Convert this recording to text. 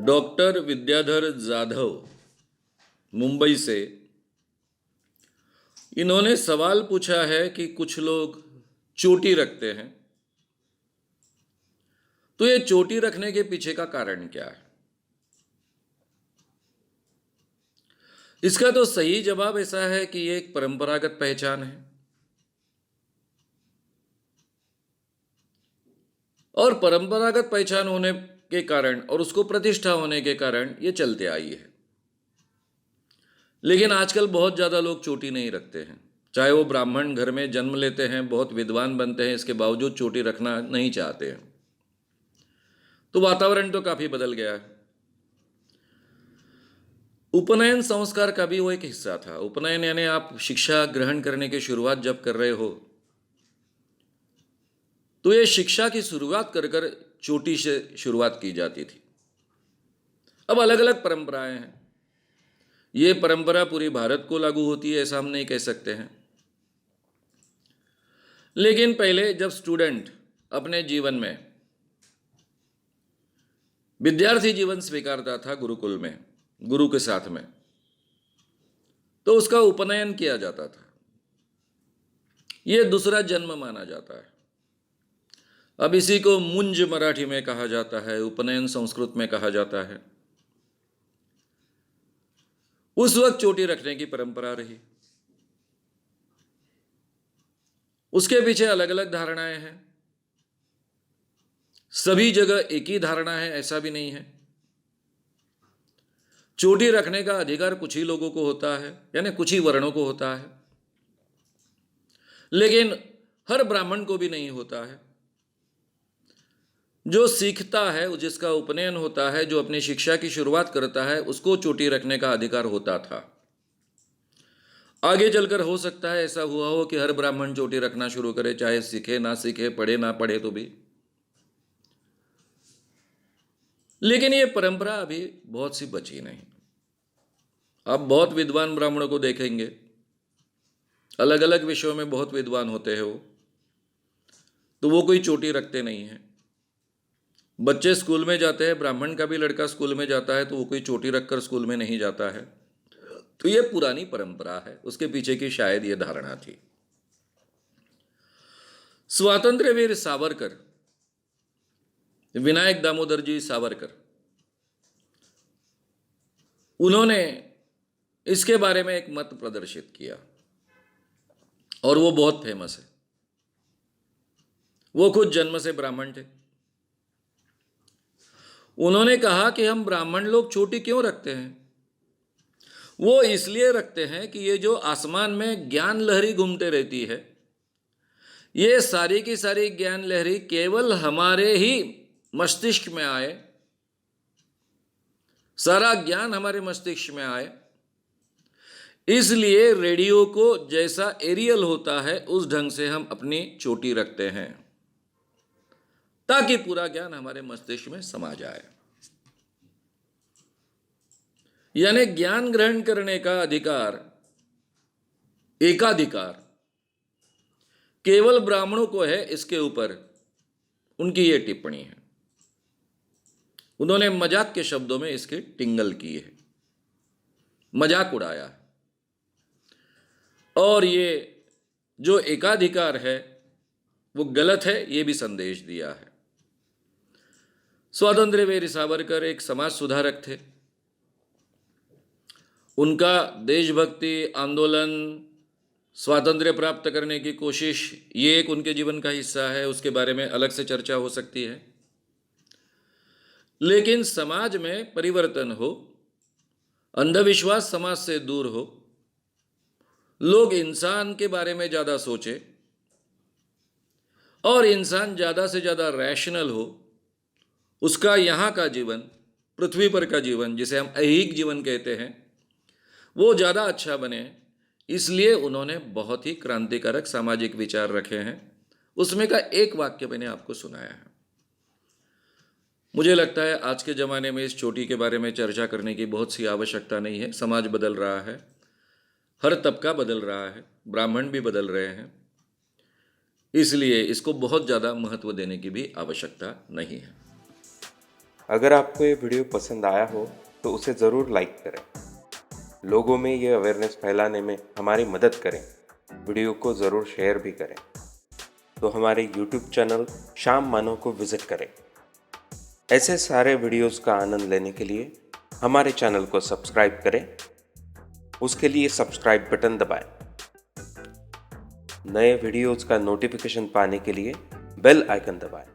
Doctor Vidyadhar Jadhav Mumbai से, इन्होंने सवाल पूछा है कि कुछ लोग चोटी रखते हैं, तो ये चोटी रखने के पीछे का कारण क्या है? इसका तो सही जवाब ऐसा है कि ये एक परंपरागत पहचान है और परंपरागत पहचान होने के कारण और उसको प्रतिष्ठा होने के कारण ये चलते आई है। लेकिन आजकल बहुत ज़्यादा लोग चोटी नहीं रखते हैं, चाहे वो ब्राह्मण घर में जन्म लेते हैं, बहुत विद्वान बनते हैं, इसके बावजूद चोटी रखना नहीं चाहते हैं। तो वातावरण तो काफ़ी बदल गया है। उपनयन संस्कार का भी वो एक हिस्सा था। उपनयन यानी आप शिक्षा ग्रहण करने की शुरुआत जब कर रहे हो, तो ये शिक्षा की शुरुआत कर कर चोटी से शुरुआत की जाती थी। अब अलग अलग परंपराएं हैं। ये परंपरा पूरी भारत को लागू होती है ऐसा हम नहीं कह सकते हैं, लेकिन पहले जब स्टूडेंट अपने जीवन में विद्यार्थी जीवन स्वीकारता था गुरुकुल में, गुरु के साथ में, तो उसका उपनयन किया जाता था। यह दूसरा जन्म माना जाता है। अब इसी को मुंज मराठी में कहा जाता है, उपनयन संस्कृत में कहा जाता है। उस वक्त चोटी रखने की परंपरा रही। उसके पीछे अलग अलग धारणाएं हैं। सभी जगह एक ही धारणा है ऐसा भी नहीं है। चोटी रखने का अधिकार कुछ ही लोगों को होता है, यानी कुछ ही वर्णों को होता है, लेकिन हर ब्राह्मण को भी नहीं होता है। जो सीखता है, जिसका उपनयन होता है, जो अपनी शिक्षा की शुरुआत करता है, उसको चोटी रखने का अधिकार होता था। आगे चलकर हो सकता है ऐसा हुआ हो कि हर ब्राह्मण चोटी रखना शुरू करे, चाहे सीखे ना सीखे, पढ़े ना पढ़े तो भी। लेकिन ये परंपरा अभी बहुत सी बची नहीं। आप बहुत विद्वान ब्राह्मणों को देखेंगे, अलग अलग विषयों में बहुत विद्वान होते हैं वो, तो वो कोई चोटी रखते नहीं हैं। बच्चे स्कूल में जाते हैं, ब्राह्मण का भी लड़का स्कूल में जाता है, तो वो कोई चोटी रखकर स्कूल में नहीं जाता है। तो ये पुरानी परंपरा है, उसके पीछे की शायद ये धारणा थी। स्वातंत्र्य वीर सावरकर, विनायक दामोदर जी सावरकर, उन्होंने इसके बारे में एक मत प्रदर्शित किया और वो बहुत फेमस है। वो खुद जन्म से ब्राह्मण थे। उन्होंने कहा कि हम ब्राह्मण लोग चोटी क्यों रखते हैं? वो इसलिए रखते हैं कि ये जो आसमान में ज्ञान लहरी घूमते रहती है, ये सारी की सारी ज्ञान लहरी केवल हमारे ही मस्तिष्क में आए, सारा ज्ञान हमारे मस्तिष्क में आए। इसलिए रेडियो को जैसा एरियल होता है उस ढंग से हम अपनी चोटी रखते हैं, ताकि पूरा ज्ञान हमारे मस्तिष्क में समा जाए। यानी ज्ञान ग्रहण करने का अधिकार, एकाधिकार केवल ब्राह्मणों को है, इसके ऊपर उनकी ये टिप्पणी है। उन्होंने मजाक के शब्दों में इसकी टिंगल की है, मजाक उड़ाया है। और ये जो एकाधिकार है वो गलत है, ये भी संदेश दिया है। स्वातंत्र्य वीर सावरकर एक समाज सुधारक थे। उनका देशभक्ति आंदोलन, स्वातंत्र्य प्राप्त करने की कोशिश, ये एक उनके जीवन का हिस्सा है, उसके बारे में अलग से चर्चा हो सकती है। लेकिन समाज में परिवर्तन हो, अंधविश्वास समाज से दूर हो, लोग इंसान के बारे में ज़्यादा सोचे और इंसान ज़्यादा से ज़्यादा रैशनल हो, उसका यहाँ का जीवन, पृथ्वी पर का जीवन, जिसे हम ऐहिक जीवन कहते हैं, वो ज़्यादा अच्छा बने, इसलिए उन्होंने बहुत ही क्रांतिकारक सामाजिक विचार रखे हैं। उसमें का एक वाक्य मैंने आपको सुनाया है। मुझे लगता है आज के ज़माने में इस चोटी के बारे में चर्चा करने की बहुत सी आवश्यकता नहीं है। समाज बदल रहा है, हर तबका बदल रहा है, ब्राह्मण भी बदल रहे हैं, इसलिए इसको बहुत ज़्यादा महत्व देने की भी आवश्यकता नहीं है। अगर आपको ये वीडियो पसंद आया हो तो उसे ज़रूर लाइक करें। लोगों में ये अवेयरनेस फैलाने में हमारी मदद करें। वीडियो को ज़रूर शेयर भी करें। तो हमारे YouTube चैनल श्याम मानव को विज़िट करें। ऐसे सारे वीडियोस का आनंद लेने के लिए हमारे चैनल को सब्सक्राइब करें। उसके लिए सब्सक्राइब बटन दबाएं। नए वीडियोस का नोटिफिकेशन पाने के लिए बेल आइकन दबाएं।